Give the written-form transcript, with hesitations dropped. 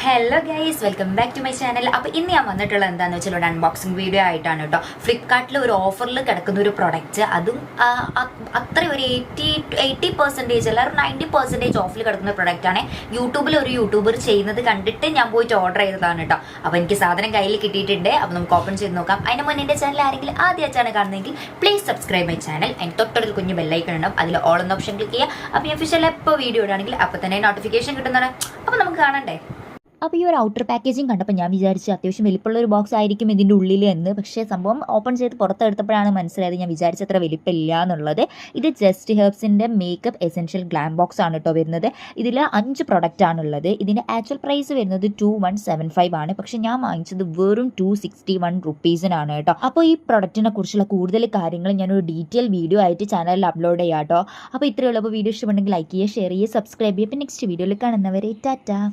Hello guys, welcome back to my channel. അപ്പോൾ ഇന്ന് ഞാൻ വന്നിട്ടുള്ള എന്താണെന്ന് വെച്ചാൽ ഒരു അൺബോക്സിംഗ് വീഡിയോ ആയിട്ടാണ് കേട്ടോ. ഫ്ലിപ്കാർട്ടിൽ ഒരു ഓഫറിൽ കിടക്കുന്ന ഒരു പ്രൊഡക്റ്റ്, അതും അത്ര ഒരു 80% അല്ല, ഒരു 90% ഓഫിൽ കിടക്കുന്ന പ്രൊഡക്റ്റാണ്. യൂട്യൂബിൽ ഒരു യൂട്യൂബർ ചെയ്യുന്നത് കണ്ടിട്ട് ഞാൻ പോയിട്ട് ഓർഡർ ചെയ്തതാണ് കേട്ടോ. അപ്പോൾ എനിക്ക് സാധനം കയ്യിൽ കിട്ടിയിട്ടുണ്ട്. അപ്പോൾ നമുക്ക് ഓപ്പൺ ചെയ്ത് നോക്കാം. അതിന് മുന്നേ എൻ്റെ ചാനൽ ആരെങ്കിലും ആദ്യമായിട്ടാണ് കാണുന്നതെങ്കിൽ പ്ലീസ് സബ്സ്ക്രൈബ് മൈ ചാനൽ. അതിന് തൊട്ടൊരു കുഞ്ഞ് ബെല്ലൈക്കൺ ഉണ്ടാവും, അതിൽ ഓൾ എന്ന ഓപ്ഷൻ ക്ലിക്ക് ചെയ്യുക. അപ്പോൾ ഞാൻ ഒഫീഷ്യൽ എപ്പോൾ വീഡിയോ ഇടുകയാണെങ്കിൽ അപ്പോൾ തന്നെ നോട്ടിഫിക്കേഷൻ കിട്ടുന്നതാണ്. അപ്പോൾ നമുക്ക് കാണണ്ടേ. അപ്പോൾ ഈ ഒരു ഔട്ടർ പാക്കേജിങ് കണ്ടപ്പോൾ ഞാൻ വിചാരിച്ചു അത്യാവശ്യം വലിപ്പമുള്ള ഒരു ബോക്സ് ആയിരിക്കും ഇതിൻ്റെ ഉള്ളിൽ എന്ന്. പക്ഷേ സംഭവം ഓപ്പൺ ചെയ്ത് പുറത്തെടുത്തപ്പോഴാണ് മനസ്സിലായത് ഞാൻ വിചാരിച്ചത്ര വലിപ്പമില്ല എന്നുള്ളത്. ഇത് ജസ്റ്റ് ഹെർബ്സിൻ്റെ മേക്കപ്പ് എസെൻഷ്യൽ ഗ്ലാം ബോക്സ് ആണ് കേട്ടോ വരുന്നത്. ഇതിൽ 5 പ്രൊഡക്റ്റ് ആണുള്ളത്. ഇതിൻ്റെ ആക്ച്വൽ പ്രൈസ് വരുന്നത് 2175 ആണ്. പക്ഷേ ഞാൻ വാങ്ങിച്ചത് വെറും 261 റുപ്പീസിനാണ് കേട്ടോ. അപ്പോൾ ഈ പ്രൊഡക്റ്റിനെ കുറിച്ചുള്ള കൂടുതൽ കാര്യങ്ങൾ ഞാനൊരു ഡീറ്റെയിൽ വീഡിയോ ആയിട്ട് ചാനലിൽ അപ്ലോഡ് ചെയ്യാം കേട്ടോ. അപ്പോൾ ഇത്രയുള്ളപ്പോൾ വീഡിയോ ഇഷ്ടമുണ്ടെങ്കിൽ ലൈക്ക് ചെയ്യുക, ഷെയർ ചെയ്യുക, സബ്സ്ക്രൈബ് ചെയ്യുക. അപ്പോൾ നെക്സ്റ്റ് വീഡിയോയിൽ കാണുന്നവരെ ടാറ്റാ.